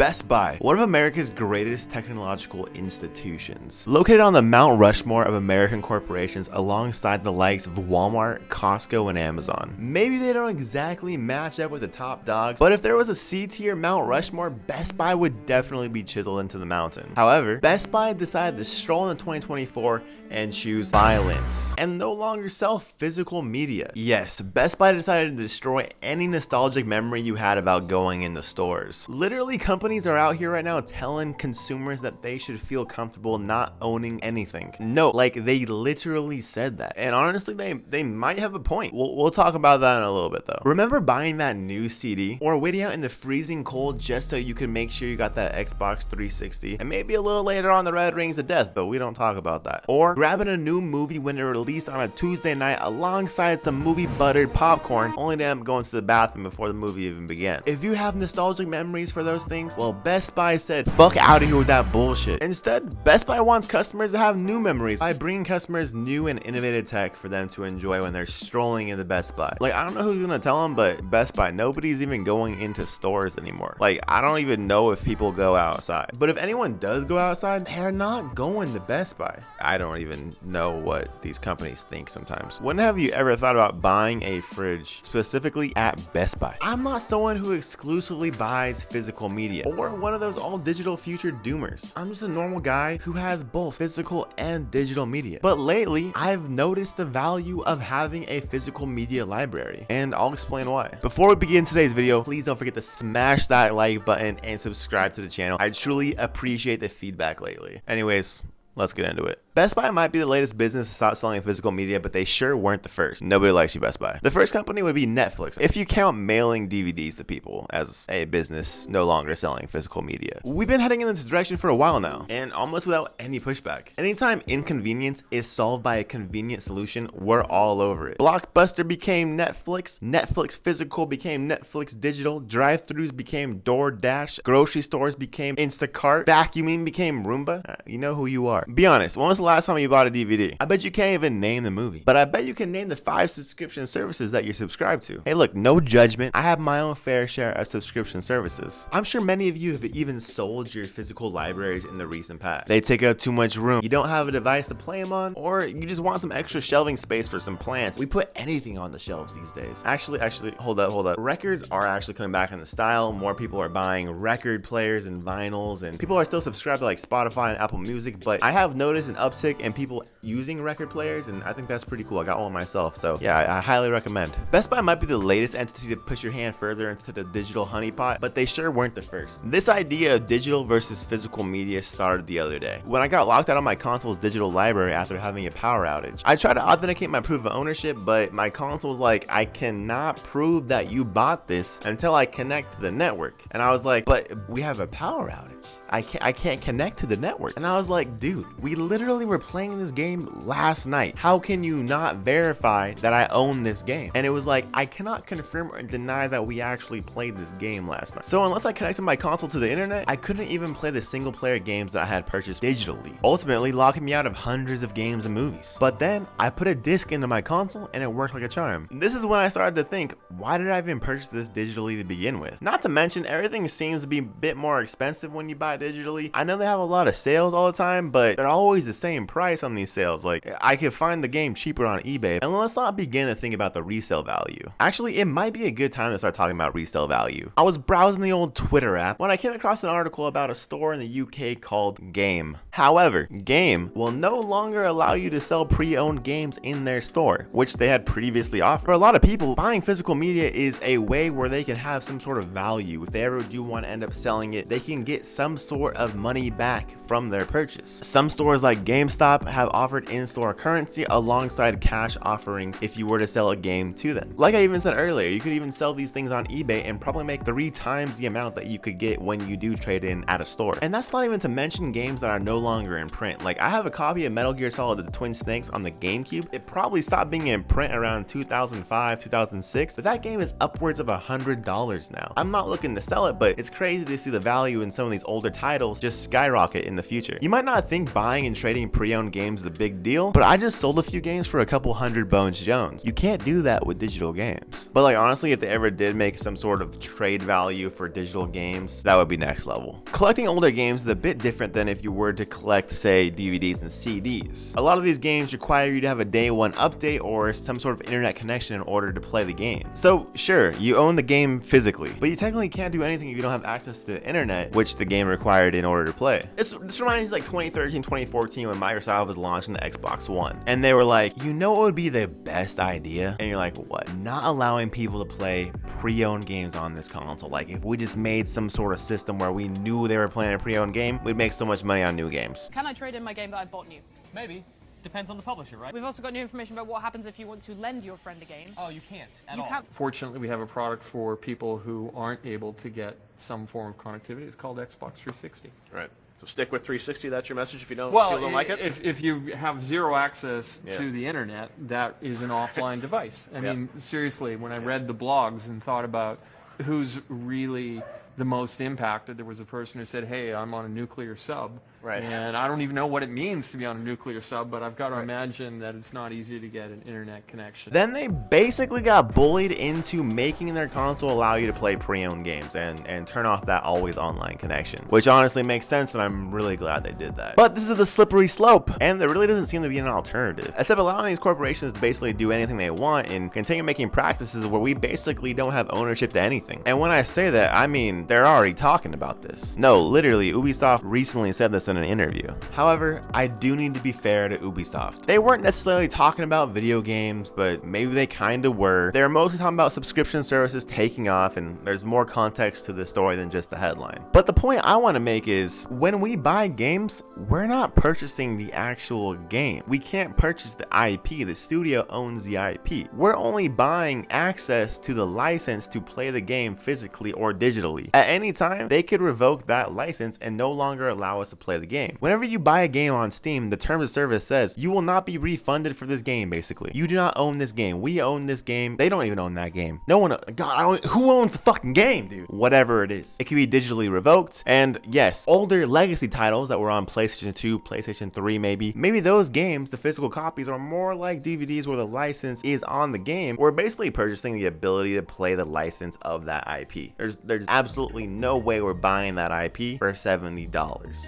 Best Buy, one of America's greatest technological institutions. Located on the Mount Rushmore of American corporations alongside the likes of Walmart, Costco, and Amazon. Maybe they don't exactly match up with the top dogs, but if there was a C-tier Mount Rushmore, Best Buy would definitely be chiseled into the mountain. However, Best Buy decided to stroll into 2024 and choose violence and no longer sell physical media. Yes, Best Buy decided to destroy any nostalgic memory you had about going in the stores. Literally, companies are out here right now telling consumers that they should feel comfortable not owning anything. No, like they literally said that. And honestly, they might have a point. We'll talk about that in a little bit though. Remember buying that new CD or waiting out in the freezing cold just so you could make sure you got that Xbox 360 and maybe a little later on the Red Rings of Death, but we don't talk about that. Or grabbing a new movie when it released on a Tuesday night alongside some movie buttered popcorn, only to end up going to the bathroom before the movie even began. If you have nostalgic memories for those things, well, Best Buy said, fuck out of here with that bullshit. Instead, Best Buy wants customers to have new memories by bringing customers new and innovative tech for them to enjoy when they're strolling into Best Buy. Like, I don't know who's gonna tell them, but Best Buy, nobody's even going into stores anymore. Like, I don't even know if people go outside. But if anyone does go outside, they're not going to Best Buy. I don't even know what these companies think sometimes. When have you ever thought about buying a fridge specifically at Best Buy? I'm not someone who exclusively buys physical media or one of those all digital future doomers. I'm just a normal guy who has both physical and digital media. But lately, I've noticed the value of having a physical media library, and I'll explain why. Before we begin today's video, please don't forget to smash that like button and subscribe to the channel. I truly appreciate the feedback lately. Anyways, let's get into it. Best Buy might be the latest business to stop selling physical media, but they sure weren't the first. Nobody likes you, Best Buy. The first company would be Netflix, if you count mailing DVDs to people as a business no longer selling physical media. We've been heading in this direction for a while now, and almost without any pushback. Anytime inconvenience is solved by a convenient solution, we're all over it. Blockbuster became Netflix, Netflix physical became Netflix digital, drive-thrus became DoorDash, grocery stores became Instacart, vacuuming became Roomba. You know who you are. Be honest, when was the last time you bought a DVD? I bet you can't even name the movie, but I bet you can name the 5 subscription services that you're subscribed to. Hey look, no judgment. I have my own fair share of subscription services. I'm sure many of you have even sold your physical libraries in the recent past. They take up too much room. You don't have a device to play them on, or you just want some extra shelving space for some plants. We put anything on the shelves these days. Actually, hold up. Records are actually coming back into style. More people are buying record players and vinyls, and people are still subscribed to like Spotify and Apple Music, but I have noticed an uptick in people using record players, and I think that's pretty cool. I got one myself, so yeah, I highly recommend. Best Buy might be the latest entity to push your hand further into the digital honeypot, but they sure weren't the first. This idea of digital versus physical media started the other day when I got locked out of my console's digital library after having a power outage. I tried to authenticate my proof of ownership, but my console was like, I cannot prove that you bought this until I connect to the network. And I was like, but we have a power outage. I can't connect to the network. And I was like, dude, we literally were playing this game last night. How can you not verify that I own this game? And it was like, I cannot confirm or deny that we actually played this game last night. So unless I connected my console to the internet, I couldn't even play the single player games that I had purchased digitally, ultimately locking me out of hundreds of games and movies. But then I put a disc into my console and it worked like a charm. This is when I started to think, why did I even purchase this digitally to begin with? Not to mention, everything seems to be a bit more expensive when you buy digitally. I know they have a lot of sales all the time, but they're always the same price on these sales. Like, I could find the game cheaper on eBay. And let's not begin to think about the resale value. Actually, it might be a good time to start talking about resale value. I was browsing the old Twitter app when I came across an article about a store in the UK called Game. However, Game will no longer allow you to sell pre-owned games in their store, which they had previously offered. For a lot of people, buying physical media is a way where they can have some sort of value. If they ever do want to end up selling it, they can get some sort of money back from their purchase. Some stores like GameStop have offered in-store currency alongside cash offerings if you were to sell a game to them. Like I even said earlier, you could even sell these things on eBay and probably make 3 times the amount that you could get when you do trade in at a store. And that's not even to mention games that are no longer in print. Like, I have a copy of Metal Gear Solid: The Twin Snakes on the GameCube. It probably stopped being in print around 2005, 2006, but that game is upwards of $100 now. I'm not looking to sell it, but it's crazy to see the value in some of these older titles just skyrocket in the future. You might not think buying and trading pre-owned games is a big deal, but I just sold a few games for a couple hundred Bones Jones. You can't do that with digital games. But like honestly, if they ever did make some sort of trade value for digital games, that would be next level. Collecting older games is a bit different than if you were to collect, say, DVDs and CDs. A lot of these games require you to have a day one update or some sort of internet connection in order to play the game. So sure, you own the game physically, but you technically can't do anything if you don't have access to the internet, which the game required in order to play. This reminds me like 2013, 2014 when Microsoft was launching the Xbox One, and they were like, you know what would be the best idea? And you're like, what? Not allowing people to play pre-owned games on this console. Like if we just made some sort of system where we knew they were playing a pre-owned game, we'd make so much money on new games. Can I trade in my game that I've bought new? Maybe. Depends on the publisher, right? We've also got new information about what happens if you want to lend your friend a game. Oh, you can't at You all. can't. Fortunately, we have a product for people who aren't able to get some form of connectivity. It's called Xbox 360. Right. So stick with 360. That's your message. If you don't, Well, if you don't like it. if you have zero access Yeah. to the internet, that is an offline device. I Yeah. mean, seriously, when I read the blogs and thought about who's really the most impacted, there was a person who said, hey, I'm on a nuclear sub. Right. And I don't even know what it means to be on a nuclear sub, but I've got to imagine that it's not easy to get an internet connection. Then they basically got bullied into making their console allow you to play pre-owned games and turn off that always online connection, which honestly makes sense, and I'm really glad they did that. But this is a slippery slope, and there really doesn't seem to be an alternative, except allowing these corporations to basically do anything they want and continue making practices where we basically don't have ownership to anything. And when I say that, I mean they're already talking about this. No, literally, Ubisoft recently said this in an interview. However, I do need to be fair to Ubisoft. They weren't necessarily talking about video games, but maybe they kind of were. They were mostly talking about subscription services taking off, and there's more context to the story than just the headline. But the point I want to make is, when we buy games, we're not purchasing the actual game. We can't purchase the IP. The studio owns the IP. We're only buying access to the license to play the game physically or digitally. At any time, they could revoke that license and no longer allow us to play the game. Whenever you buy a game on Steam, the terms of service says you will not be refunded for this game, basically. You do not own this game. We own this game. They don't even own that game. No one, God, who owns the fucking game, dude? Whatever it is. It can be digitally revoked. And yes, older legacy titles that were on PlayStation 2, PlayStation 3 maybe those games, the physical copies, are more like DVDs where the license is on the game. We're basically purchasing the ability to play the license of that IP. There's absolutely no way we're buying that IP for $70.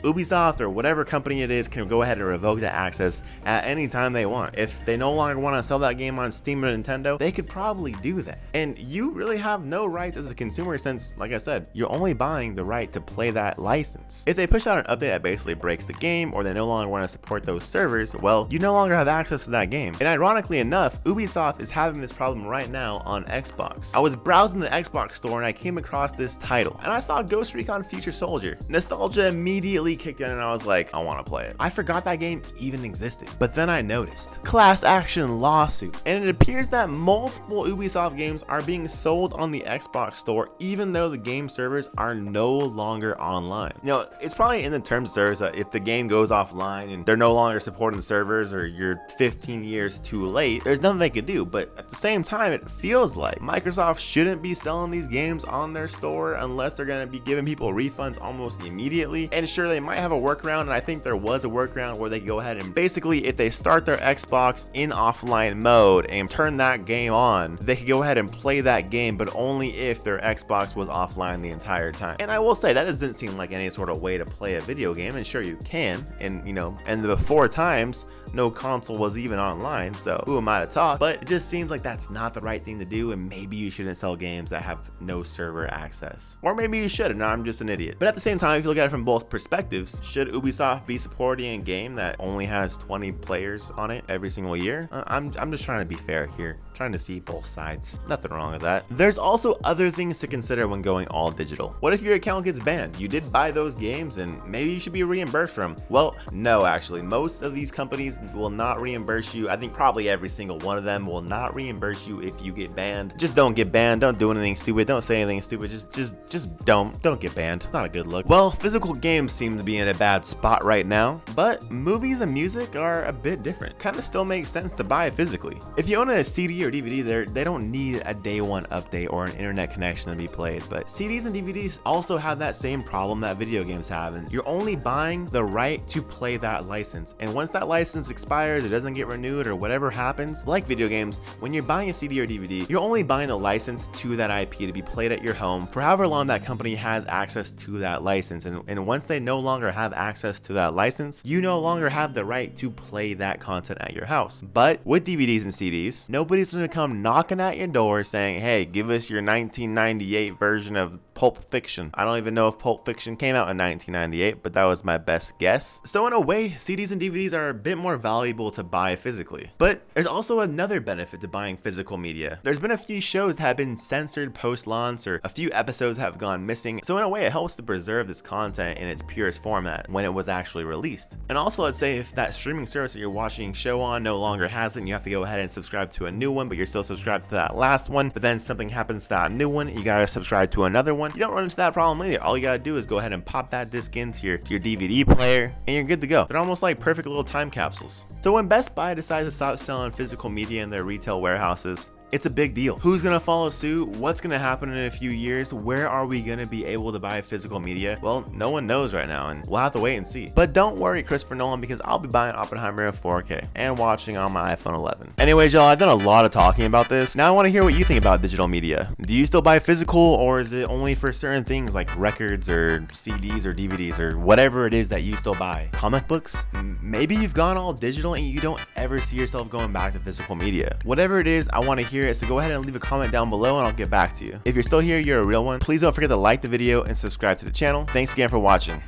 Ubisoft or whatever company it is can go ahead and revoke that access at any time they want. If they no longer want to sell that game on Steam or Nintendo, they could probably do that. And you really have no rights as a consumer, since, like I said, you're only buying the right to play that license. If they push out an update that basically breaks the game, or they no longer want to support those servers, well, you no longer have access to that game. And ironically enough, Ubisoft is having this problem right now on Xbox. I was browsing the Xbox store and I came across this title, and I saw Ghost Recon Future Soldier. Nostalgia immediately kicked in and I was like, I want to play it. I forgot that game even existed. But then I noticed class action lawsuit, and it appears that multiple Ubisoft games are being sold on the Xbox store even though the game servers are no longer online. You know, it's probably in the terms of service that if the game goes offline and they're no longer supporting the servers, or you're 15 years too late, there's nothing they could do. But at the same time, it feels like Microsoft shouldn't be selling these games on their store unless they're going to be giving people refunds almost immediately. And sure, they might have a workaround, and I think there was a workaround where they go ahead and basically, if they start their Xbox in offline mode and turn that game on, they could go ahead and play that game, but only if their Xbox was offline the entire time. And I will say, that doesn't seem like any sort of way to play a video game, and sure, you can, and you know, and before times, no console was even online, so who am I to talk? But it just seems like that's not the right thing to do, and maybe you shouldn't sell games that have no server access. Or maybe you should, and I'm just an idiot. But at the same time, if you look at it from both perspectives, should Ubisoft be supporting a game that only has 20 players on it every single year? I'm just trying to be fair here, trying to see both sides. Nothing wrong with that. There's also other things to consider when going all digital. What if your account gets banned? You did buy those games and maybe you should be reimbursed from. Well, no, actually, most of these companies will not reimburse you. I think probably every single one of them will not reimburse you if you get banned. Just don't get banned. Don't do anything stupid. Don't say anything stupid. Just just don't get banned. Not a good look. Well, physical games seem to be in a bad spot right now, but movies and music are a bit different. Kind of still makes sense to buy physically. If you own a CD or DVD, they don't need a day one update or an internet connection to be played, but CDs and DVDs also have that same problem that video games have, and you're only buying the right to play that license. And once that license expires, it doesn't get renewed or whatever happens, like video games, when you're buying a CD or DVD, you're only buying the license to that IP to be played at your home for however long that company has access to that license. And once they no longer have access to that license, you no longer have the right to play that content at your house. But with DVDs and CDs, nobody's gonna come knocking at your door saying, hey, give us your 1998 version of Pulp Fiction. I don't even know if Pulp Fiction came out in 1998, but that was my best guess. So in a way, CDs and DVDs are a bit more valuable to buy physically. But there's also another benefit to buying physical media. There's been a few shows that have been censored post-launch, or a few episodes have gone missing. So in a way, it helps to preserve this content in its purest format when it was actually released. And also, let's say if that streaming service that you're watching a show on no longer has it, and you have to go ahead and subscribe to a new one, but you're still subscribed to that last one, but then something happens to that new one, you gotta subscribe to another one. You don't run into that problem either. All you gotta do is go ahead and pop that disc into your DVD player, and you're good to go. They're almost like perfect little time capsules. So when Best Buy decides to stop selling physical media in their retail warehouses, it's a big deal. Who's gonna follow suit? What's gonna happen in a few years? Where are we gonna be able to buy physical media? Well, no one knows right now, and we'll have to wait and see. But don't worry, Christopher Nolan, because I'll be buying Oppenheimer in 4K and watching on my iPhone 11. Anyways, y'all, I've done a lot of talking about this. Now I wanna hear what you think about digital media. Do you still buy physical, or is it only for certain things like records or CDs or DVDs or whatever it is that you still buy? Comic books? Maybe you've gone all digital and you don't ever see yourself going back to physical media. Whatever it is, I wanna hear it, so go ahead and leave a comment down below and I'll get back to you. If you're still here, you're a real one. Please don't forget to like the video and subscribe to the channel. Thanks again for watching.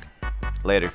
Later.